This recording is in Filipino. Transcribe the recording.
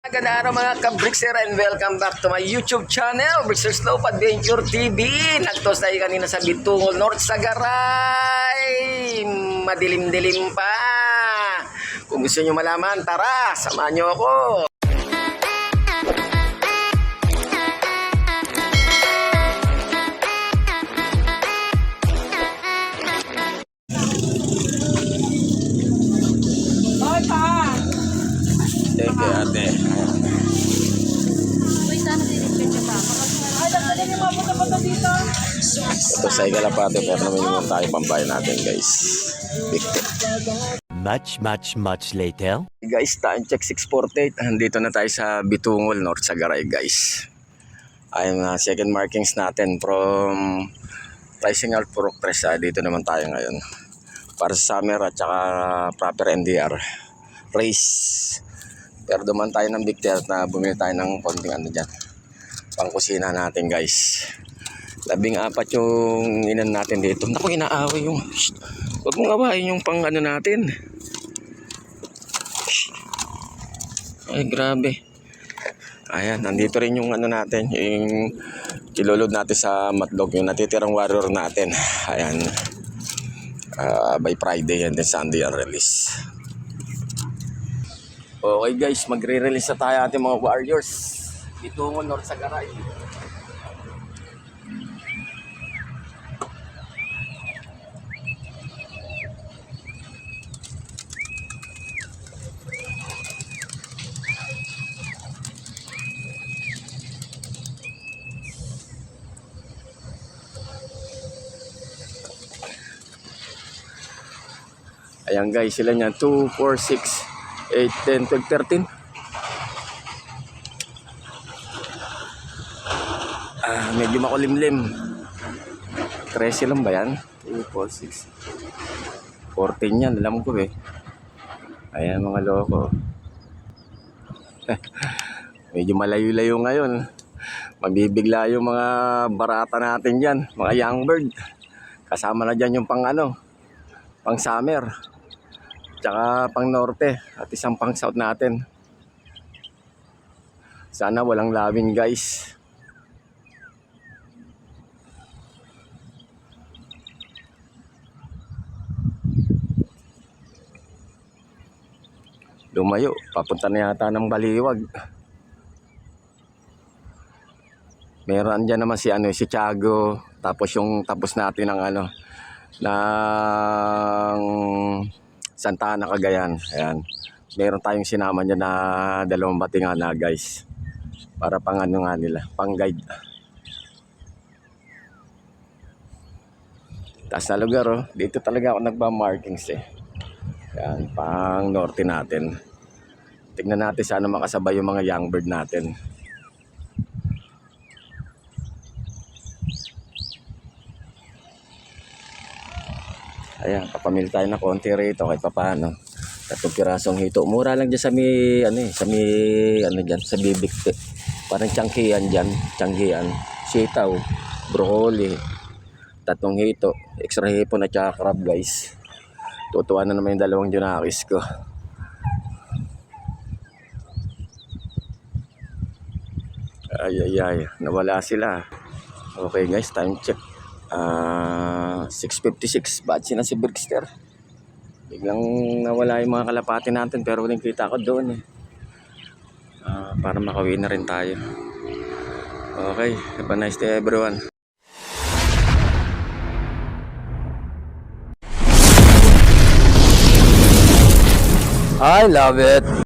Magandang araw mga ka-Brickster and welcome back to my YouTube channel, Brickster Slope Adventure TV. Nagtos tayo kanina sa Bitungol North Sagaray. Madilim-dilim pa. Kung gusto nyo malaman, tara, samahan nyo ako. Thank you, ate. Ito sa Igalapate, pero naman yung tayo pambayan natin, guys. Big tip. Much later. Guys, time check 6:48. Andito na tayo sa Bitungol, North Sagaray, guys. Ayun na, second markings natin from Pricing Out Purok Tres. Dito naman tayo ngayon. Para sa summer at saka proper NDR race. Pero duman tayo ng Big Tent na bumili tayo ng konting ano dyan. Pangkusina natin, guys. 14 yung inan natin dito. Naku, inaaway yung... Huwag mong awayin yung pang ano natin. Ay, grabe. Ayan, nandito rin yung ano natin. Yung iloload natin sa matlog. Yung natitirang warrior natin. Ayan. By Friday and then Sunday ang release. Okay guys, magre-release na tayo ating mga warriors. Bitungol North Sagaray. Ayan guys, sila niyan 2, 4, 6 8, 10, 12, 13. Medyo makulimlim. 13 lang ba yan? 2, 4, 6 14 yan, alam ko eh. Ayan mga loko. Medyo malayo-layo ngayon. Mabibigla yung mga barata natin dyan, mga young bird. Kasama na dyan yung pang ano, pang summer, tsaka pang norte at isang pang south natin. Sana walang lawin guys. Lumayo, papunta na yata ng Baliwag. Meron dyan naman si ano, si Tiago. Tapos yung tapos natin ng ano, ng Santa Ana, Cagayan. Ayan. Meron tayong sinama niya na 2 batingan na guys. Para pang ano nga nila, pang guide. Taas na lugar oh. Dito talaga ako nagba-markings eh. Ayan, pang norte natin. Tignan natin sana makasabay yung mga young bird natin. Ayan, papamili tayo na konti rito kahit papaano. 3 pirasong hito. Mura lang dyan sa may, ano eh, sa may, ano dyan, sa bibig. Parang tiyangkian dyan, tiyangkian. Sitaw, broccoli, 3 hito. Extra hipon at saka crab guys. Tutuwa na naman yung 2 junakis ko. Ay, nawala sila. Okay guys, time check. 6:56, batsi na si Brickster. Biglang nawala yung mga kalapati natin pero huling kita ko doon eh. Para makauwi na rin tayo. Okay, have a nice day everyone. I love it.